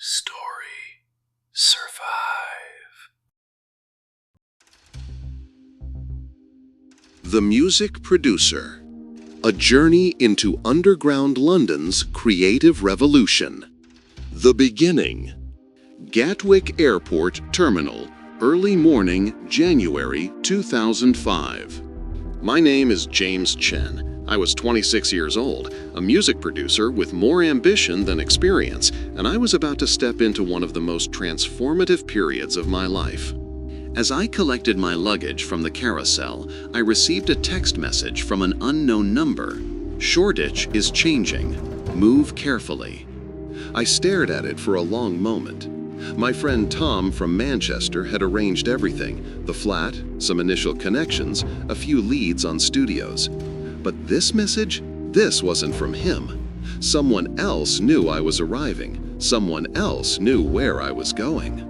Story survive. The Music Producer. A journey into underground London's creative revolution. The beginning. Gatwick Airport Terminal, early morning, January 2005. My name is James Chen. I was 26 years old, a music producer with more ambition than experience, and I was about to step into one of the most transformative periods of my life. As I collected my luggage from the carousel, I received a text message from an unknown number. Shoreditch is changing. Move carefully. I stared at it for a long moment. My friend Tom from Manchester had arranged everything: the flat, some initial connections, a few leads on studios. But this message? This wasn't from him. Someone else knew I was arriving. Someone else knew where I was going.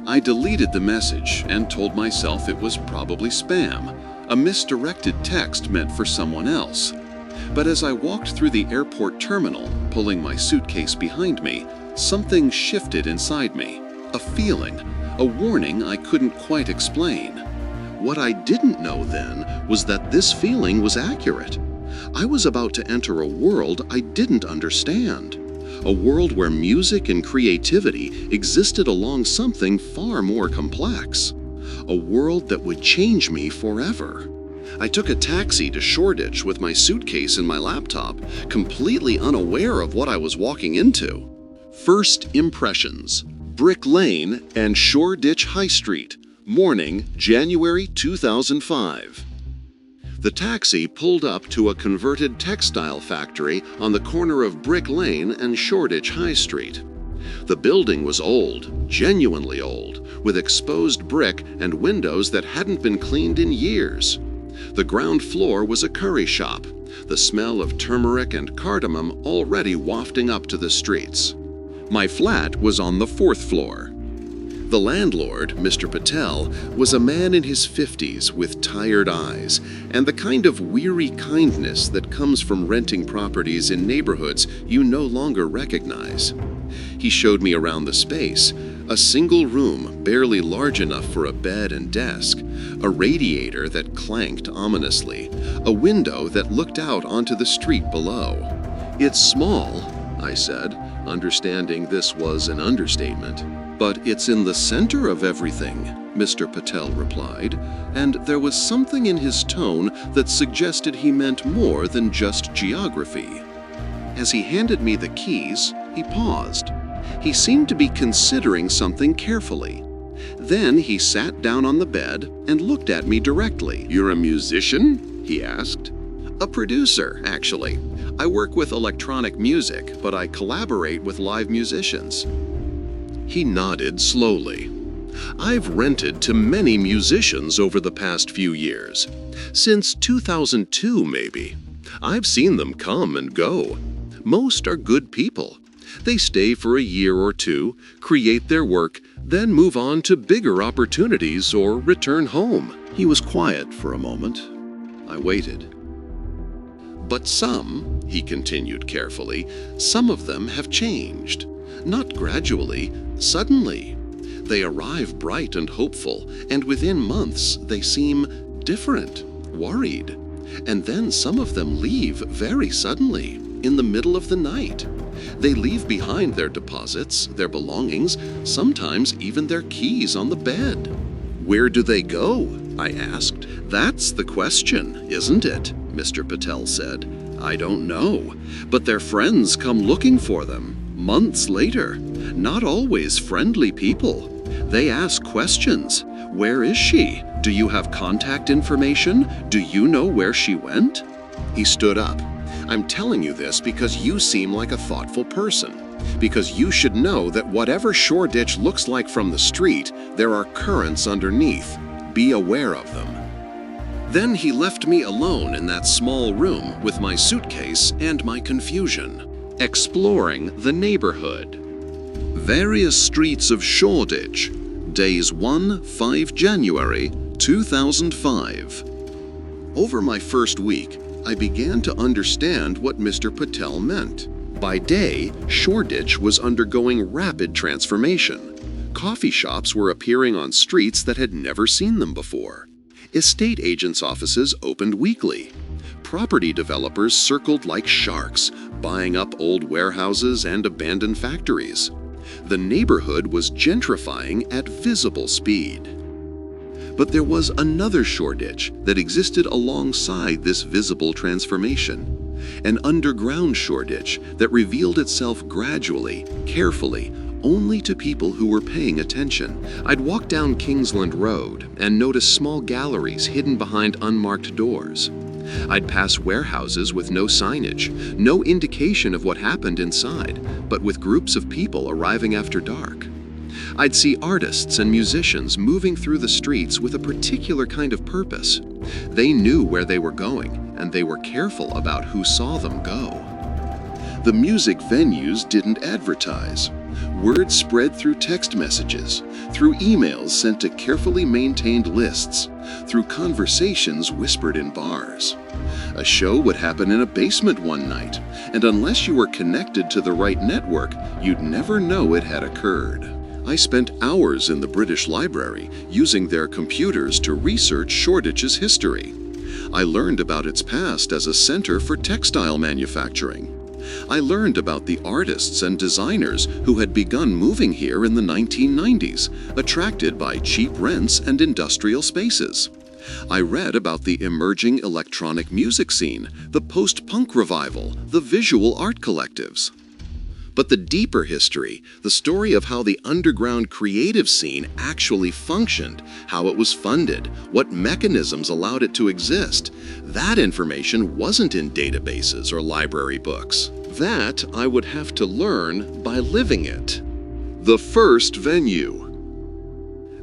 I deleted the message and told myself it was probably spam, a misdirected text meant for someone else. But as I walked through the airport terminal, pulling my suitcase behind me, something shifted inside me. A feeling, a warning I couldn't quite explain. What I didn't know then was that this feeling was accurate. I was about to enter a world I didn't understand. A world where music and creativity existed along something far more complex. A world that would change me forever. I took a taxi to Shoreditch with my suitcase and my laptop, completely unaware of what I was walking into. First impressions: Brick Lane and Shoreditch High Street. Morning, January 2005. The taxi pulled up to a converted textile factory on the corner of Brick Lane and Shoreditch High Street. The building was old, genuinely old, with exposed brick and windows that hadn't been cleaned in years. The ground floor was a curry shop, the smell of turmeric and cardamom already wafting up to the streets. My flat was on the 4th floor. The landlord, Mr. Patel, was a man in his 50s with tired eyes and the kind of weary kindness that comes from renting properties in neighborhoods you no longer recognize. He showed me around the space: a single room barely large enough for a bed and desk, a radiator that clanked ominously, a window that looked out onto the street below. "It's small," I said, understanding this was an understatement. "But it's in the center of everything," Mr. Patel replied, and there was something in his tone that suggested he meant more than just geography. As he handed me the keys, he paused. He seemed to be considering something carefully. Then he sat down on the bed and looked at me directly. "You're a musician?" he asked. "A producer, actually. I work with electronic music, but I collaborate with live musicians." He nodded slowly. "I've rented to many musicians over the past few years. Since 2002, maybe. I've seen them come and go. Most are good people. They stay for a year or two, create their work, then move on to bigger opportunities or return home." He was quiet for a moment. I waited. "But some," he continued carefully, "some of them have changed. Not gradually, suddenly. They arrive bright and hopeful, and within months they seem different, worried. And then some of them leave very suddenly, in the middle of the night. They leave behind their deposits, their belongings, sometimes even their keys on the bed." "Where do they go?" I asked. "That's the question, isn't it?" Mr. Patel said. "I don't know, but their friends come looking for them. Months later. Not always friendly people. They ask questions. Where is she? Do you have contact information? Do you know where she went?" He stood up. "I'm telling you this because you seem like a thoughtful person. Because you should know that whatever Shoreditch looks like from the street, there are currents underneath. Be aware of them." Then he left me alone in that small room with my suitcase and my confusion. Exploring the neighborhood. Various streets of Shoreditch. Days 1-5 January 2005. Over my first week, I began to understand what Mr. Patel meant. By day, Shoreditch was undergoing rapid transformation. Coffee shops were appearing on streets that had never seen them before. Estate agents' offices opened weekly. Property developers circled like sharks, buying up old warehouses and abandoned factories. The neighborhood was gentrifying at visible speed. But there was another Shoreditch that existed alongside this visible transformation. An underground Shoreditch that revealed itself gradually, carefully, only to people who were paying attention. I'd walk down Kingsland Road and notice small galleries hidden behind unmarked doors. I'd pass warehouses with no signage, no indication of what happened inside, but with groups of people arriving after dark. I'd see artists and musicians moving through the streets with a particular kind of purpose. They knew where they were going, and they were careful about who saw them go. The music venues didn't advertise. Word spread through text messages, through emails sent to carefully maintained lists, through conversations whispered in bars. A show would happen in a basement one night, and unless you were connected to the right network, you'd never know it had occurred. I spent hours in the British Library using their computers to research Shoreditch's history. I learned about its past as a center for textile manufacturing. I learned about the artists and designers who had begun moving here in the 1990s, attracted by cheap rents and industrial spaces. I read about the emerging electronic music scene, the post-punk revival, the visual art collectives. But the deeper history, the story of how the underground creative scene actually functioned, how it was funded, what mechanisms allowed it to exist, that information wasn't in databases or library books. That I would have to learn by living it. The first venue.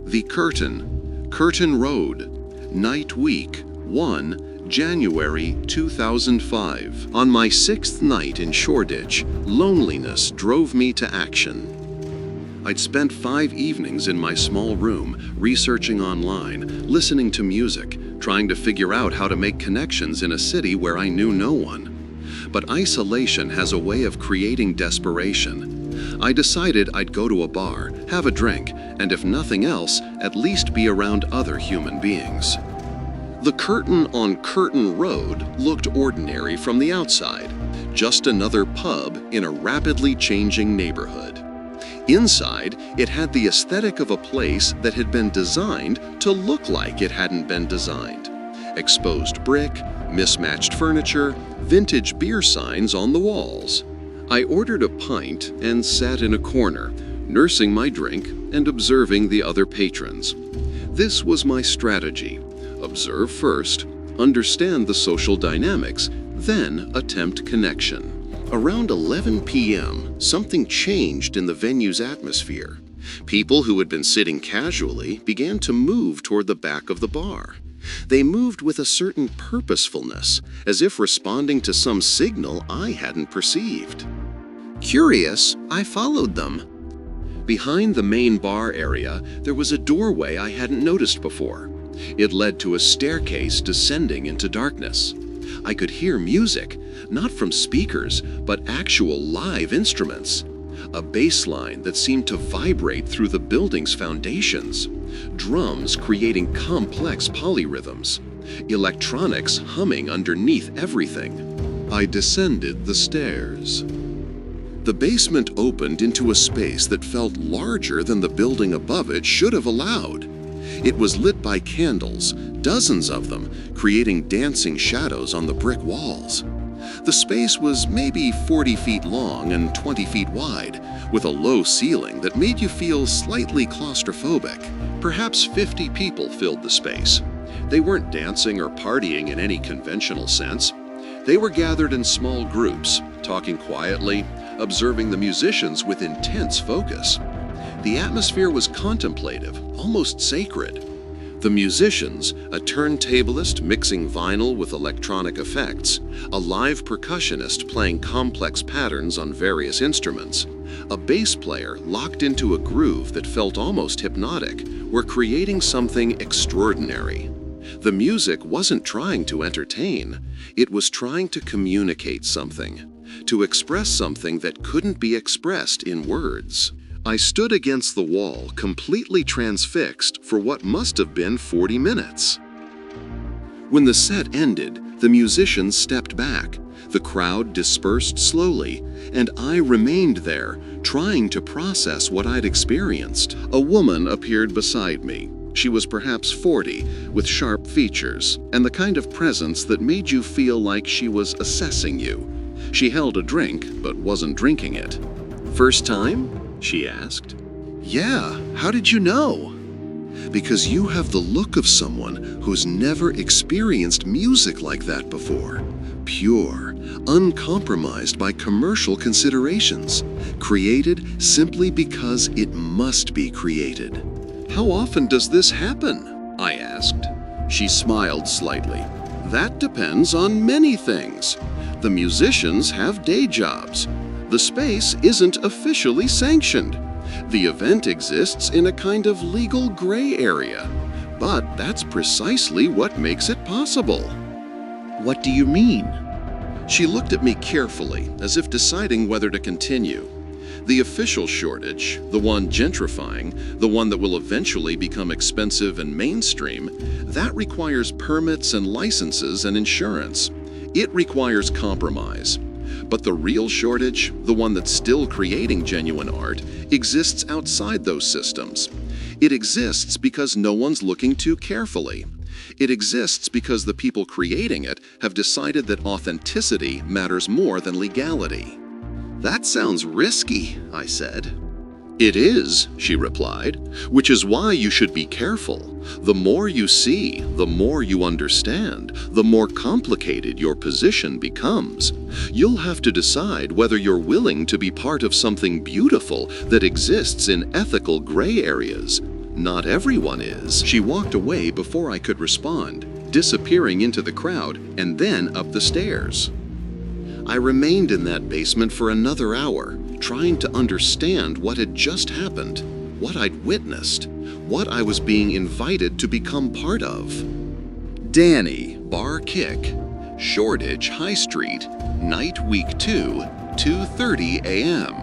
The Curtain Road, Night Week 1, January 2005. On my 6th night in Shoreditch, loneliness drove me to action. I'd spent 5 evenings in my small room, researching online, listening to music, trying to figure out how to make connections in a city where I knew no one. But isolation has a way of creating desperation. I decided I'd go to a bar, have a drink, and if nothing else, at least be around other human beings. The Curtain on Curtain Road looked ordinary from the outside, just another pub in a rapidly changing neighborhood. Inside, it had the aesthetic of a place that had been designed to look like it hadn't been designed. Exposed brick, mismatched furniture, vintage beer signs on the walls. I ordered a pint and sat in a corner, nursing my drink and observing the other patrons. This was my strategy. Observe first, understand the social dynamics, then attempt connection. Around 11 p.m., something changed in the venue's atmosphere. People who had been sitting casually began to move toward the back of the bar. They moved with a certain purposefulness, as if responding to some signal I hadn't perceived. Curious, I followed them. Behind the main bar area, there was a doorway I hadn't noticed before. It led to a staircase descending into darkness. I could hear music, not from speakers, but actual live instruments. A bass line that seemed to vibrate through the building's foundations. Drums creating complex polyrhythms. Electronics humming underneath everything. I descended the stairs. The basement opened into a space that felt larger than the building above it should have allowed. It was lit by candles, dozens of them, creating dancing shadows on the brick walls. The space was maybe 40 feet long and 20 feet wide, with a low ceiling that made you feel slightly claustrophobic. Perhaps 50 people filled the space. They weren't dancing or partying in any conventional sense. They were gathered in small groups, talking quietly, observing the musicians with intense focus. The atmosphere was contemplative, almost sacred. The musicians, a turntablist mixing vinyl with electronic effects, a live percussionist playing complex patterns on various instruments, a bass player locked into a groove that felt almost hypnotic, were creating something extraordinary. The music wasn't trying to entertain, it was trying to communicate something. to express something that couldn't be expressed in words. I stood against the wall, completely transfixed for what must have been 40 minutes. When the set ended, the musicians stepped back, the crowd dispersed slowly, and I remained there, trying to process what I'd experienced. A woman appeared beside me. She was perhaps 40, with sharp features, and the kind of presence that made you feel like she was assessing you. She held a drink, but wasn't drinking it. "First time?" she asked. "Yeah, how did you know?" "Because you have the look of someone who's never experienced music like that before. Pure, uncompromised by commercial considerations, created simply because it must be created." "How often does this happen?" I asked. She smiled slightly. "That depends on many things. The musicians have day jobs. The space isn't officially sanctioned. The event exists in a kind of legal gray area. But that's precisely what makes it possible." "What do you mean?" She looked at me carefully, as if deciding whether to continue. "The official Shoreditch, the one gentrifying, the one that will eventually become expensive and mainstream, that requires permits and licenses and insurance. It requires compromise. But the real Shoreditch, the one that's still creating genuine art, exists outside those systems. It exists because no one's looking too carefully. It exists because the people creating it have decided that authenticity matters more than legality." "That sounds risky," I said. "It is," she replied, "which is why you should be careful. The more you see, the more you understand, the more complicated your position becomes. You'll have to decide whether you're willing to be part of something beautiful that exists in ethical gray areas. Not everyone is." She walked away before I could respond, disappearing into the crowd and then up the stairs. I remained in that basement for another hour, trying to understand what had just happened, what I'd witnessed, what I was being invited to become part of. Danny, Bar Kick, Shoreditch High Street, night week 2, 2:30 a.m.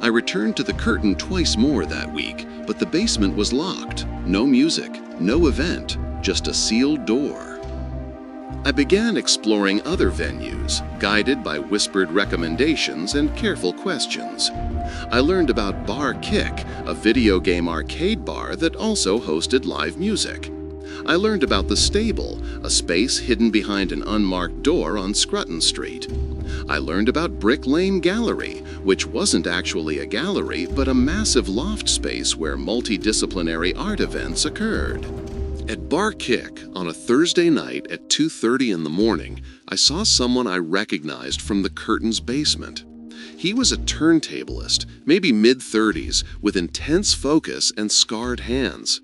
I returned to the curtain twice more that week, but the basement was locked. No music, no event, just a sealed door. I began exploring other venues, guided by whispered recommendations and careful questions. I learned about Bar Kick, a video game arcade bar that also hosted live music. I learned about The Stable, a space hidden behind an unmarked door on Scrutton Street. I learned about Brick Lane Gallery, which wasn't actually a gallery, but a massive loft space where multidisciplinary art events occurred. At Bar Kick, on a Thursday night at 2:30 in the morning, I saw someone I recognized from the curtain's basement. He was a turntablist, maybe mid-30s, with intense focus and scarred hands.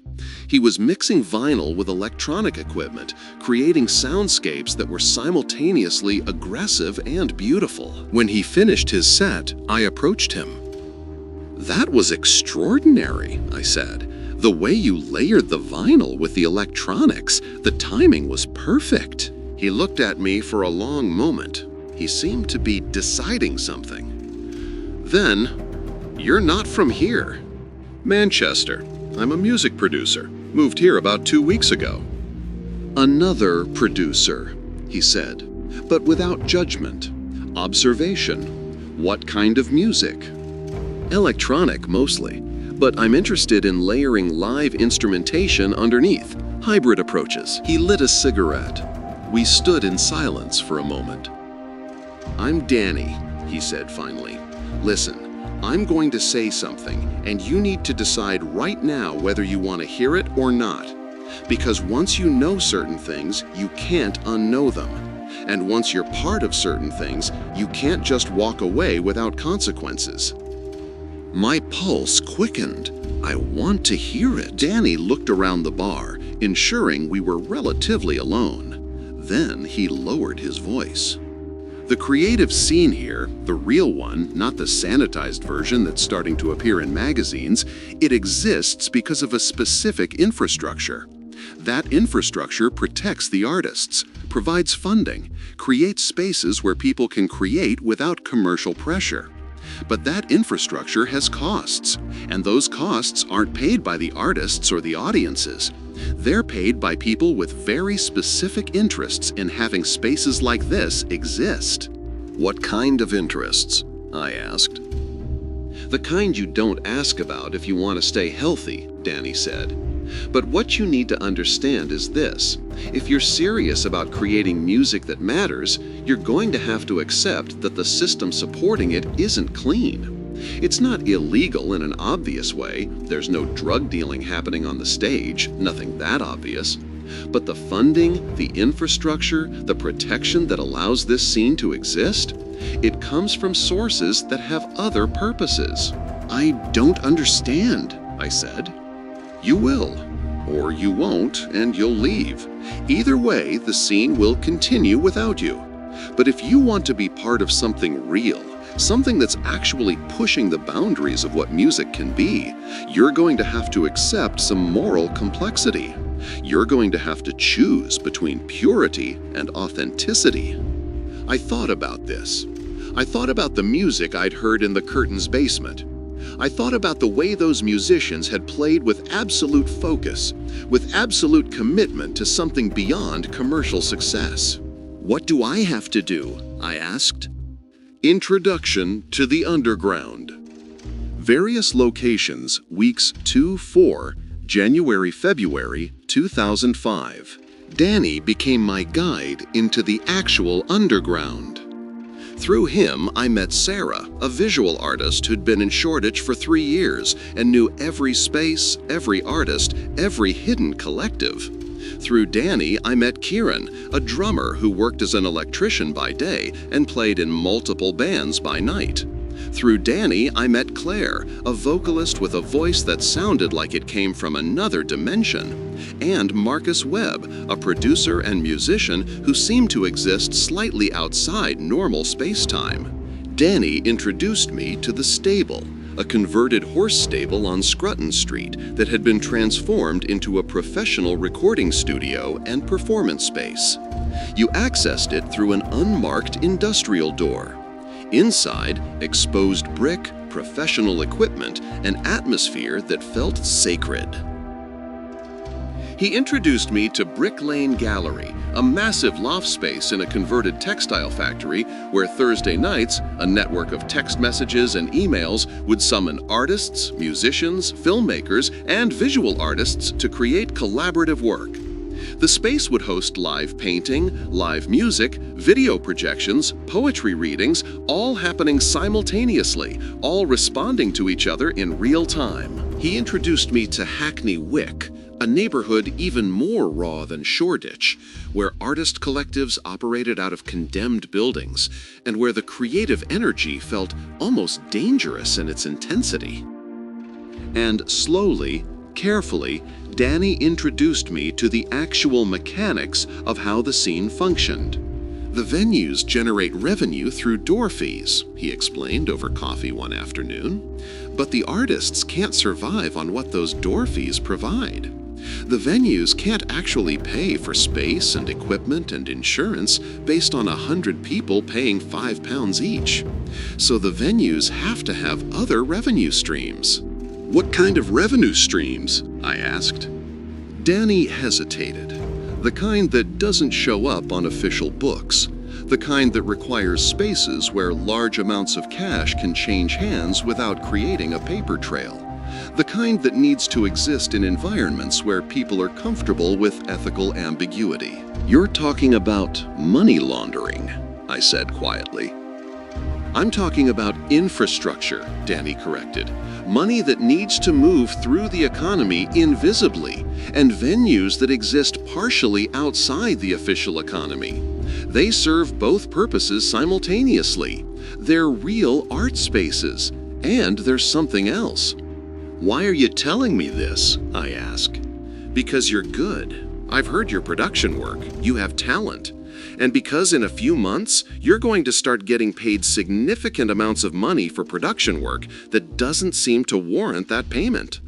He was mixing vinyl with electronic equipment, creating soundscapes that were simultaneously aggressive and beautiful. When he finished his set, I approached him. "That was extraordinary," I said. "The way you layered the vinyl with the electronics, the timing was perfect." He looked at me for a long moment. He seemed to be deciding something. Then, "You're not from here." "Manchester. I'm a music producer. Moved here about 2 weeks ago." "Another producer," he said, but without judgment. "Observation. What kind of music?" "Electronic, mostly. But I'm interested in layering live instrumentation underneath, hybrid approaches." He lit a cigarette. We stood in silence for a moment. "I'm Danny," he said finally. "Listen, I'm going to say something, and you need to decide right now whether you want to hear it or not. Because once you know certain things, you can't unknow them. And once you're part of certain things, you can't just walk away without consequences." My pulse quickened. I want to hear it. Danny looked around the bar, ensuring we were relatively alone. Then he lowered his voice. "The creative scene here, the real one, not the sanitized version that's starting to appear in magazines, it exists because of a specific infrastructure. That infrastructure protects the artists, provides funding, creates spaces where people can create without commercial pressure. But that infrastructure has costs, and those costs aren't paid by the artists or the audiences. They're paid by people with very specific interests in having spaces like this exist. What kind of interests? I asked. The kind you don't ask about if you want to stay healthy, Danny said. But what you need to understand is this. If you're serious about creating music that matters, you're going to have to accept that the system supporting it isn't clean. It's not illegal in an obvious way. There's no drug dealing happening on the stage, nothing that obvious. But the funding, the infrastructure, the protection that allows this scene to exist, it comes from sources that have other purposes. I don't understand, I said. You will, or you won't, and you'll leave. Either way, the scene will continue without you. But if you want to be part of something real, something that's actually pushing the boundaries of what music can be, you're going to have to accept some moral complexity. You're going to have to choose between purity and authenticity. I thought about this. I thought about the music I'd heard in the Curtain's basement. I thought about the way those musicians had played with absolute focus, with absolute commitment to something beyond commercial success. What do I have to do? I asked. Introduction to the Underground. Various locations, weeks 2-4, January-February 2005. Danny became my guide into the actual underground. Through him, I met Sarah, a visual artist who'd been in Shoreditch for 3 years and knew every space, every artist, every hidden collective. Through Danny, I met Kieran, a drummer who worked as an electrician by day and played in multiple bands by night. Through Danny, I met Claire, a vocalist with a voice that sounded like it came from another dimension. And Marcus Webb, a producer and musician who seemed to exist slightly outside normal space-time. Danny introduced me to the Stable, a converted horse stable on Scrutton Street that had been transformed into a professional recording studio and performance space. You accessed it through an unmarked industrial door. Inside, exposed brick, professional equipment, an atmosphere that felt sacred. He introduced me to Brick Lane Gallery, a massive loft space in a converted textile factory where Thursday nights, a network of text messages and emails would summon artists, musicians, filmmakers, and visual artists to create collaborative work. The space would host live painting, live music, video projections, poetry readings, all happening simultaneously, all responding to each other in real time. He introduced me to Hackney Wick, a neighborhood even more raw than Shoreditch, where artist collectives operated out of condemned buildings, and where the creative energy felt almost dangerous in its intensity. And slowly, carefully, Danny introduced me to the actual mechanics of how the scene functioned. The venues generate revenue through door fees, he explained over coffee one afternoon. But the artists can't survive on what those door fees provide. The venues can't actually pay for space and equipment and insurance based on 100 people paying £5 each. So the venues have to have other revenue streams. What kind of revenue streams? I asked. Danny hesitated. The kind that doesn't show up on official books. The kind that requires spaces where large amounts of cash can change hands without creating a paper trail. The kind that needs to exist in environments where people are comfortable with ethical ambiguity. You're talking about money laundering, I said quietly. I'm talking about infrastructure, Danny corrected. Money that needs to move through the economy invisibly, and venues that exist partially outside the official economy. They serve both purposes simultaneously. They're real art spaces, and there's something else. Why are you telling me this? I ask. Because you're good. I've heard your production work. You have talent. And because in a few months, you're going to start getting paid significant amounts of money for production work that doesn't seem to warrant that payment.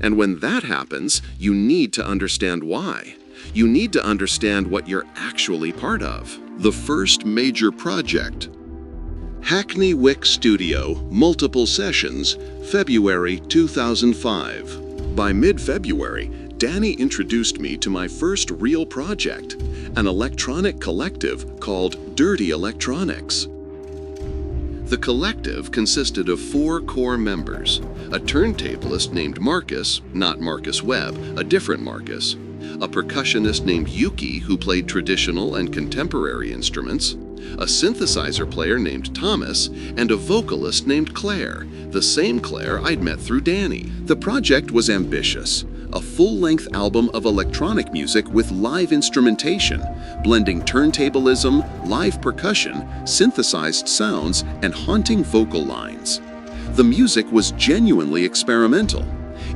And when that happens, you need to understand why. You need to understand what you're actually part of. The first major project. Hackney Wick Studio, multiple sessions, February 2005. By mid-February, Danny introduced me to my first real project, an electronic collective called Dirty Electronics. The collective consisted of 4 core members: a turntablist named Marcus, not Marcus Webb, a different Marcus, a percussionist named Yuki who played traditional and contemporary instruments, a synthesizer player named Thomas, and a vocalist named Claire, the same Claire I'd met through Danny. The project was ambitious, a full-length album of electronic music with live instrumentation, blending turntablism, live percussion, synthesized sounds, and haunting vocal lines. The music was genuinely experimental.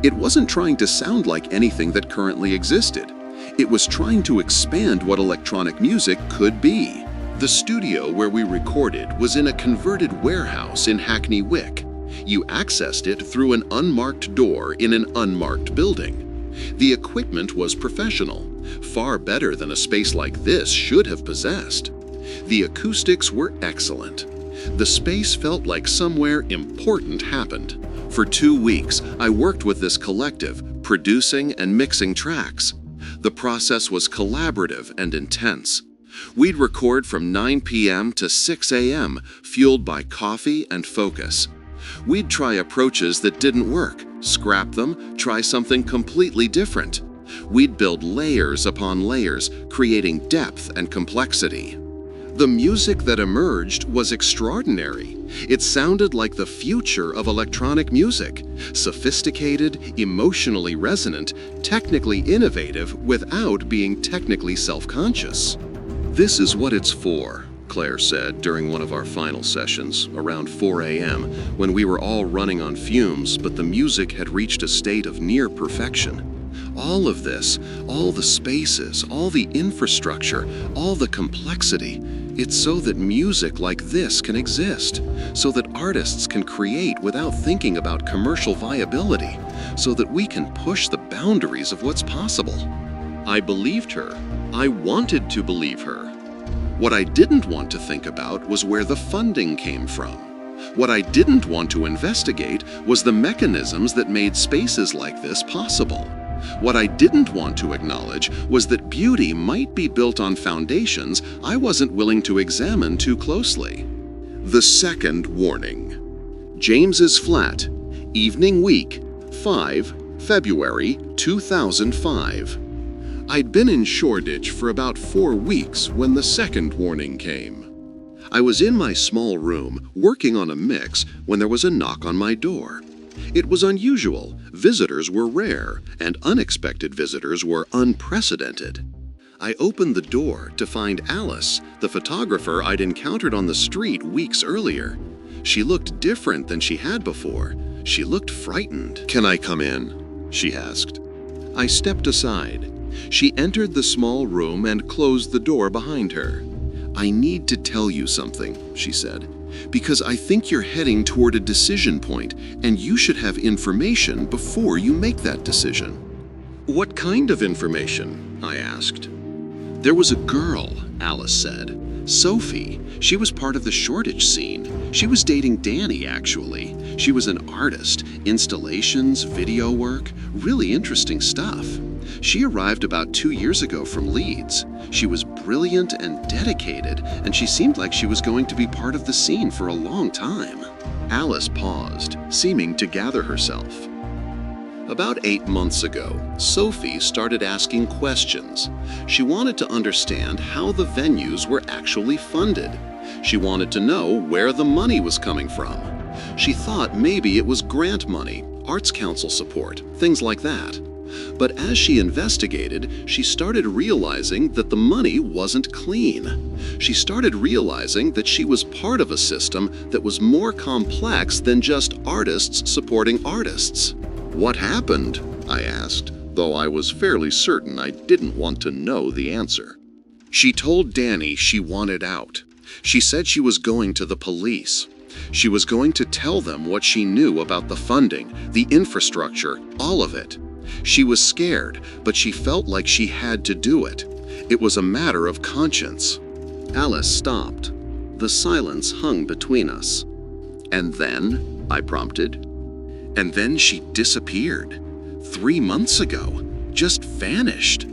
It wasn't trying to sound like anything that currently existed. It was trying to expand what electronic music could be. The studio where we recorded was in a converted warehouse in Hackney, Wick. You accessed it through an unmarked door in an unmarked building. The equipment was professional, far better than a space like this should have possessed. The acoustics were excellent. The space felt like somewhere important happened. For 2 weeks, I worked with this collective, producing and mixing tracks. The process was collaborative and intense. We'd record from 9 p.m. to 6 a.m., fueled by coffee and focus. We'd try approaches that didn't work, scrap them, try something completely different. We'd build layers upon layers, creating depth and complexity. The music that emerged was extraordinary. It sounded like the future of electronic music, sophisticated, emotionally resonant, technically innovative without being technically self-conscious. "This is what it's for," Claire said during one of our final sessions, around 4 a.m., when we were all running on fumes, but the music had reached a state of near perfection. All of this, all the spaces, all the infrastructure, all the complexity, it's so that music like this can exist, so that artists can create without thinking about commercial viability, so that we can push the boundaries of what's possible. I believed her. I wanted to believe her. What I didn't want to think about was where the funding came from. What I didn't want to investigate was the mechanisms that made spaces like this possible. What I didn't want to acknowledge was that beauty might be built on foundations I wasn't willing to examine too closely. The second warning. James's flat, evening week, 5 February 2005. I'd been in Shoreditch for about 4 weeks when the second warning came. I was in my small room working on a mix when there was a knock on my door. It was unusual. Visitors were rare, and unexpected visitors were unprecedented. I opened the door to find Alice, the photographer I'd encountered on the street weeks earlier. She looked different than she had before. She looked frightened. "Can I come in?" she asked. I stepped aside. She entered the small room and closed the door behind her. "I need to tell you something," she said, "because I think you're heading toward a decision point, and you should have information before you make that decision." "What kind of information?" I asked. "There was a girl," Alice said. "Sophie. She was part of the Shoreditch scene. She was dating Danny, actually. She was an artist, installations, video work, really interesting stuff. She arrived about 2 years ago from Leeds. She was brilliant and dedicated, and she seemed like she was going to be part of the scene for a long time." Alice paused, seeming to gather herself. About 8 months ago, Sophie started asking questions. She wanted to understand how the venues were actually funded. She wanted to know where the money was coming from. She thought maybe it was grant money, Arts Council support, things like that. But as she investigated, she started realizing that the money wasn't clean. She started realizing that she was part of a system that was more complex than just artists supporting artists. "What happened?" I asked, though I was fairly certain I didn't want to know the answer. She told Danny she wanted out. She said she was going to the police. She was going to tell them what she knew about the funding, the infrastructure, all of it. She was scared, but she felt like she had to do it. It was a matter of conscience. Alice stopped. The silence hung between us. "And then?" I prompted. "And then she disappeared. 3 months ago. Just vanished.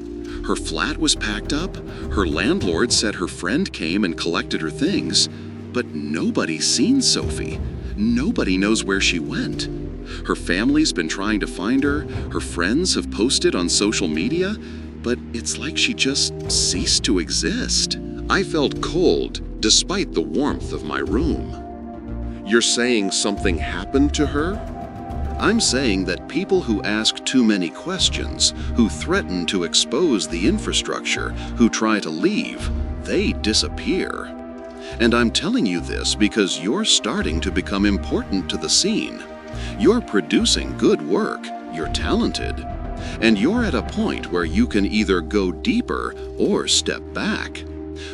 Her flat was packed up. Her landlord said her friend came and collected her things. But nobody's seen Sophie. Nobody knows where she went. Her family's been trying to find her. Her friends have posted on social media. But it's like she just ceased to exist." I felt cold, despite the warmth of my room. "You're saying something happened to her?" "I'm saying that people who ask too many questions, who threaten to expose the infrastructure, who try to leave, they disappear. And I'm telling you this because you're starting to become important to the scene. You're producing good work, you're talented, and you're at a point where you can either go deeper or step back.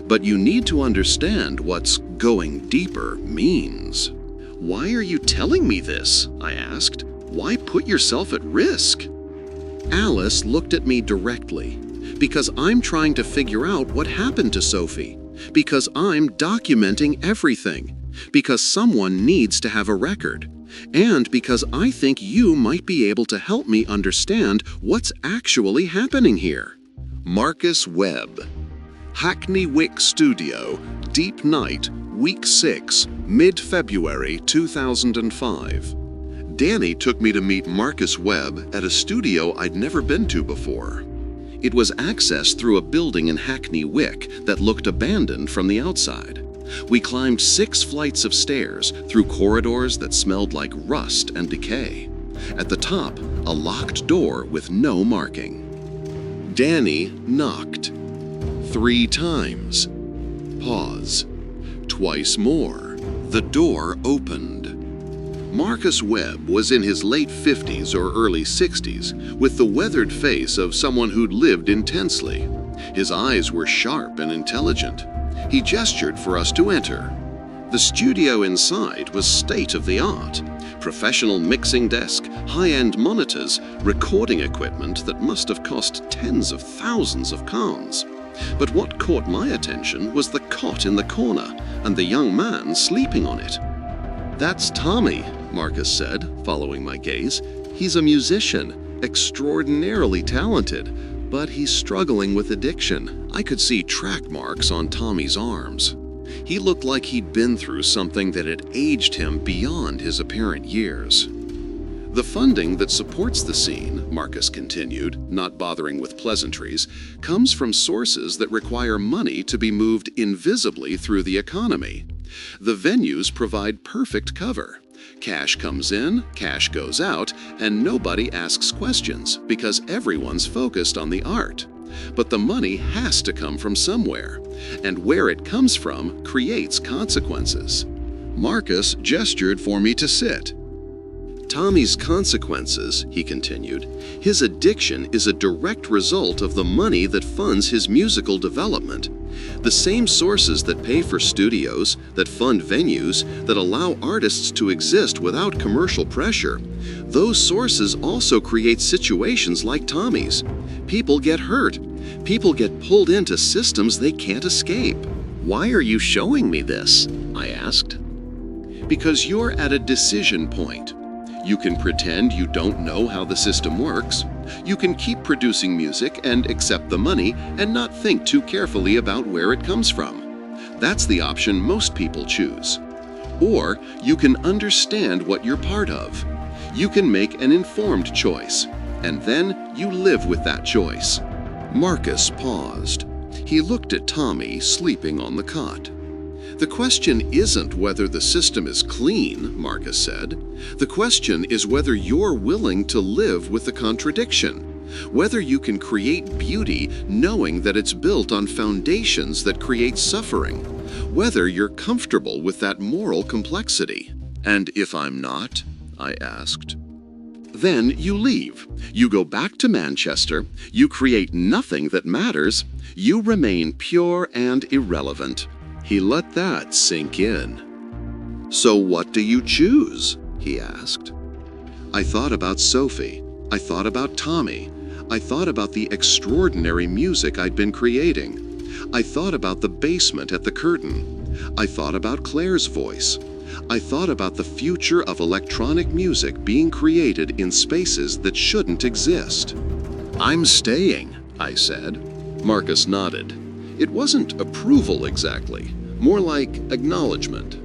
But you need to understand what's going deeper means." "Why are you telling me this?" I asked. "Why put yourself at risk?" Alice looked at me directly. "Because I'm trying to figure out what happened to Sophie. Because I'm documenting everything. Because someone needs to have a record. And because I think you might be able to help me understand what's actually happening here." Marcus Webb. Hackney Wick Studio, Deep Night, Week 6, mid-February 2005. Danny took me to meet Marcus Webb at a studio I'd never been to before. It was accessed through a building in Hackney Wick that looked abandoned from the outside. We climbed 6 flights of stairs through corridors that smelled like rust and decay. At the top, a locked door with no marking. Danny knocked. 3 times. Pause. Twice more. The door opened. Marcus Webb was in his late 50s or early 60s, with the weathered face of someone who'd lived intensely. His eyes were sharp and intelligent. He gestured for us to enter. The studio inside was state-of-the-art. Professional mixing desk, high-end monitors, recording equipment that must have cost tens of thousands of pounds. But what caught my attention was the cot in the corner and the young man sleeping on it. "That's Tommy," Marcus said, following my gaze. "He's a musician, extraordinarily talented, but he's struggling with addiction." I could see track marks on Tommy's arms. He looked like he'd been through something that had aged him beyond his apparent years. "The funding that supports the scene," Marcus continued, not bothering with pleasantries, "comes from sources that require money to be moved invisibly through the economy. The venues provide perfect cover. Cash comes in, cash goes out, and nobody asks questions because everyone's focused on the art. But the money has to come from somewhere, and where it comes from creates consequences." Marcus gestured for me to sit. "Tommy's consequences," he continued, "his addiction is a direct result of the money that funds his musical development. The same sources that pay for studios, that fund venues, that allow artists to exist without commercial pressure, those sources also create situations like Tommy's. People get hurt. People get pulled into systems they can't escape." "Why are you showing me this?" I asked. "Because you're at a decision point. You can pretend you don't know how the system works. You can keep producing music and accept the money and not think too carefully about where it comes from. That's the option most people choose. Or you can understand what you're part of. You can make an informed choice, and then you live with that choice." Marcus paused. He looked at Tommy sleeping on the cot. "The question isn't whether the system is clean," Marcus said. "The question is whether you're willing to live with the contradiction, whether you can create beauty knowing that it's built on foundations that create suffering, whether you're comfortable with that moral complexity." "And if I'm not?" I asked. "Then you leave. You go back to Manchester. You create nothing that matters. You remain pure and irrelevant." He let that sink in. "So what do you choose?" he asked. I thought about Sophie. I thought about Tommy. I thought about the extraordinary music I'd been creating. I thought about the basement at the Curtain. I thought about Claire's voice. I thought about the future of electronic music being created in spaces that shouldn't exist. "I'm staying," I said. Marcus nodded. It wasn't approval exactly, more like acknowledgement.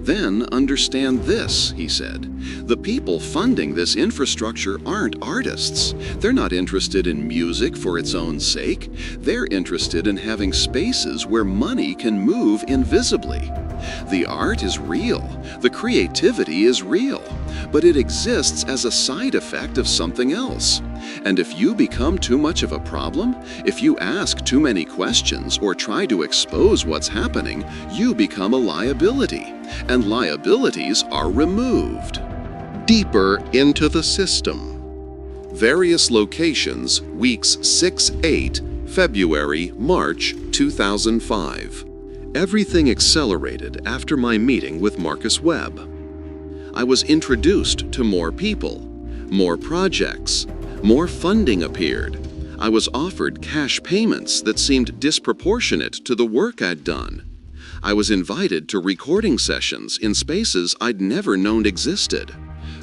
"Then understand this," he said. "The people funding this infrastructure aren't artists. They're not interested in music for its own sake. They're interested in having spaces where money can move invisibly. The art is real, the creativity is real, but it exists as a side effect of something else. And if you become too much of a problem, if you ask too many questions or try to expose what's happening, you become a liability, and liabilities are removed." Deeper into the system. Various locations, weeks 6-8, February, March 2005. Everything accelerated after my meeting with Marcus Webb. I was introduced to more people, more projects, more funding appeared. I was offered cash payments that seemed disproportionate to the work I'd done. I was invited to recording sessions in spaces I'd never known existed.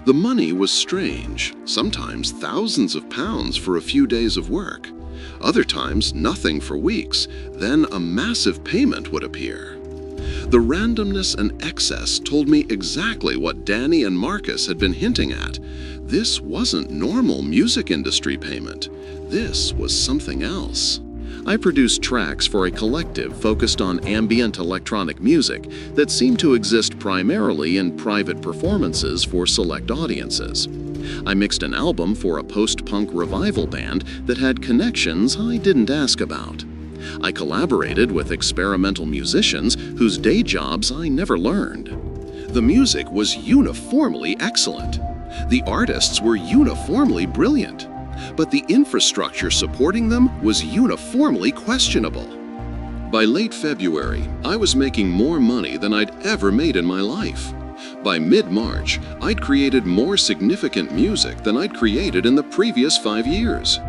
The money was strange, sometimes thousands of pounds for a few days of work. Other times, nothing for weeks, then a massive payment would appear. The randomness and excess told me exactly what Danny and Marcus had been hinting at. This wasn't normal music industry payment. This was something else. I produced tracks for a collective focused on ambient electronic music that seemed to exist primarily in private performances for select audiences. I mixed an album for a post-punk revival band that had connections I didn't ask about. I collaborated with experimental musicians whose day jobs I never learned. The music was uniformly excellent. The artists were uniformly brilliant. But the infrastructure supporting them was uniformly questionable. By late February, I was making more money than I'd ever made in my life. By mid-March, I'd created more significant music than I'd created in the previous 5 years.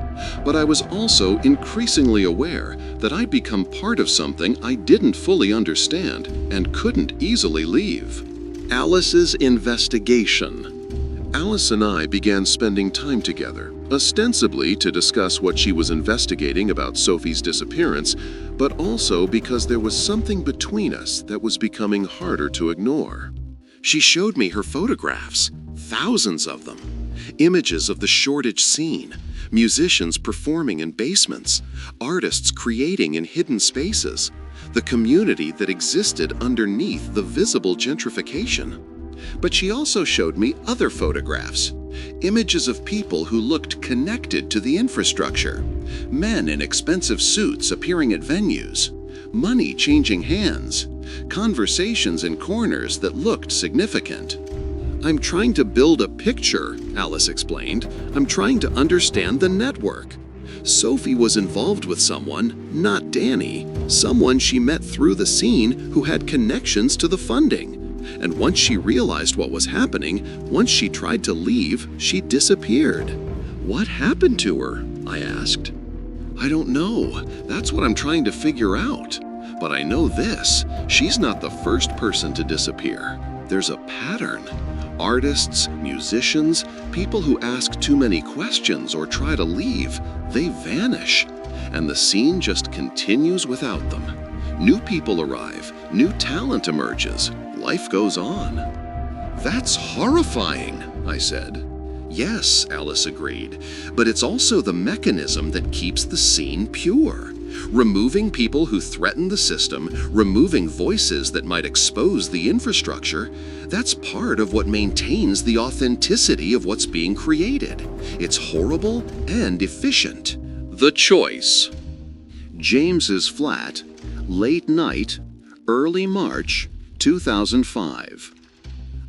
But I was also increasingly aware that I'd become part of something I didn't fully understand and couldn't easily leave. Alice's investigation. Alice and I began spending time together, ostensibly to discuss what she was investigating about Sophie's disappearance, but also because there was something between us that was becoming harder to ignore. She showed me her photographs, thousands of them, images of the Shoreditch scene, musicians performing in basements, artists creating in hidden spaces, the community that existed underneath the visible gentrification. But she also showed me other photographs, images of people who looked connected to the infrastructure, men in expensive suits appearing at venues, money changing hands, conversations in corners that looked significant. "I'm trying to build a picture," Alice explained. "I'm trying to understand the network. Sophie was involved with someone, not Danny, someone she met through the scene who had connections to the funding. And once she realized what was happening, once she tried to leave, she disappeared. What happened to her?" I asked. "I don't know. That's what I'm trying to figure out. But I know this, she's not the first person to disappear. There's a pattern. Artists, musicians, people who ask too many questions or try to leave, they vanish. And the scene just continues without them. New people arrive, new talent emerges. Life goes on." "That's horrifying," I said. "Yes," Alice agreed, "but it's also the mechanism that keeps the scene pure. Removing people who threaten the system, removing voices that might expose the infrastructure, that's part of what maintains the authenticity of what's being created. It's horrible and efficient." The choice. James's flat, late night, early March 2005.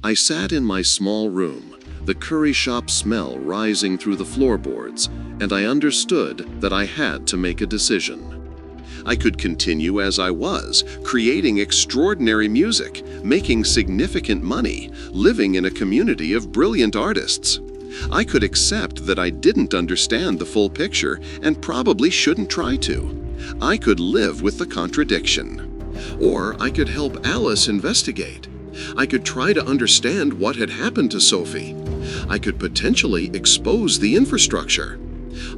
I sat in my small room, the curry shop smell rising through the floorboards, and I understood that I had to make a decision. I could continue as I was, creating extraordinary music, making significant money, living in a community of brilliant artists. I could accept that I didn't understand the full picture and probably shouldn't try to. I could live with the contradiction. Or I could help Alice investigate. I could try to understand what had happened to Sophie. I could potentially expose the infrastructure.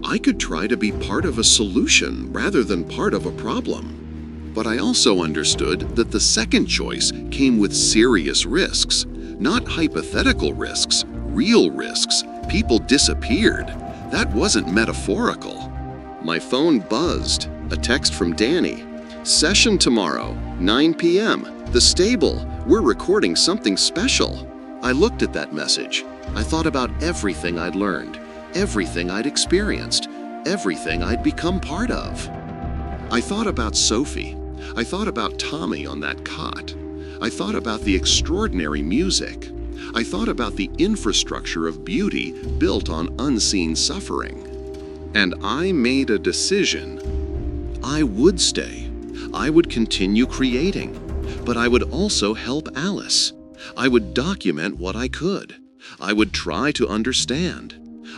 I could try to be part of a solution rather than part of a problem. But I also understood that the second choice came with serious risks. Not hypothetical risks, real risks. People disappeared. That wasn't metaphorical. My phone buzzed. A text from Danny. Session tomorrow, 9 p.m. The stable. We're recording something special. I looked at that message. I thought about everything I'd learned, everything I'd experienced, everything I'd become part of. I thought about Sophie. I thought about Tommy on that cot. I thought about the extraordinary music. I thought about the infrastructure of beauty built on unseen suffering. And I made a decision. I would stay. I would continue creating. But I would also help Alice. I would document what I could. I would try to understand.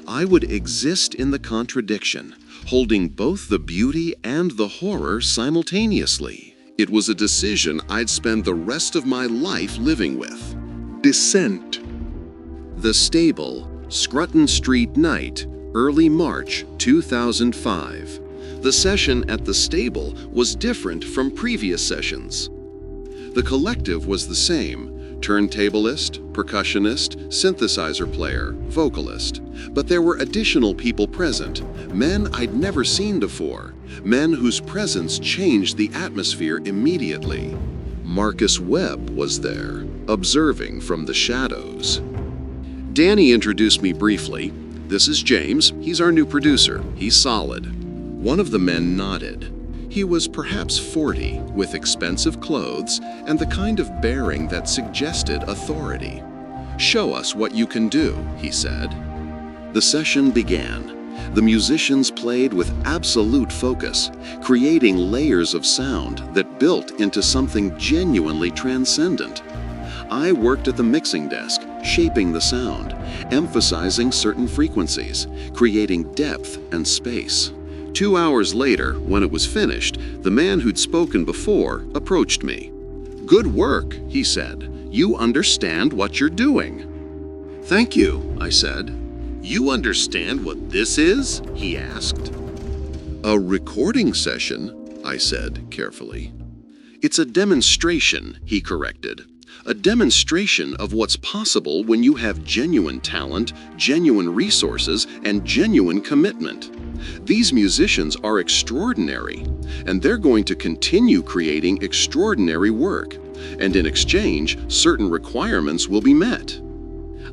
I would exist in the contradiction, holding both the beauty and the horror simultaneously. It was a decision I'd spend the rest of my life living with. Descent. The Stable, Scrutton Street Night, early March 2005. The session at the stable was different from previous sessions. The collective was the same: turntablist, percussionist, synthesizer player, vocalist. But there were additional people present, men I'd never seen before, men whose presence changed the atmosphere immediately. Marcus Webb was there, observing from the shadows. Danny introduced me briefly. This is James. He's our new producer. He's solid. One of the men nodded. He was perhaps 40, with expensive clothes and the kind of bearing that suggested authority. "Show us what you can do," he said. The session began. The musicians played with absolute focus, creating layers of sound that built into something genuinely transcendent. I worked at the mixing desk, shaping the sound, emphasizing certain frequencies, creating depth and space. 2 hours later, when it was finished, the man who'd spoken before approached me. "Good work," he said. "You understand what you're doing." "Thank you," I said. "You understand what this is?" he asked. "A recording session," I said carefully. "It's a demonstration," he corrected. "A demonstration of what's possible when you have genuine talent, genuine resources, and genuine commitment. These musicians are extraordinary, and they're going to continue creating extraordinary work, and in exchange, certain requirements will be met."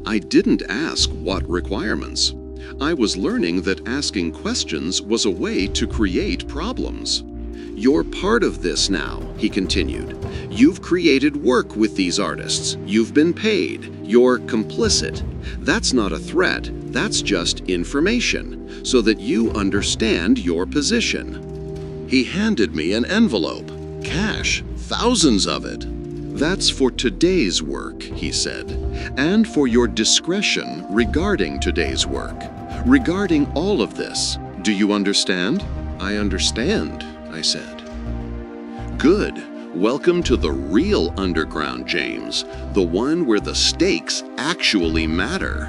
I didn't ask what requirements. I was learning that asking questions was a way to create problems. "You're part of this now," he continued. "You've created work with these artists. You've been paid. You're complicit. That's not a threat. That's just information, so that you understand your position." He handed me an envelope. Cash, thousands of it. "That's for today's work," he said, "and for your discretion regarding today's work, regarding all of this. Do you understand?" "I understand," I said. "Good. Welcome to the real underground, James, the one where the stakes actually matter."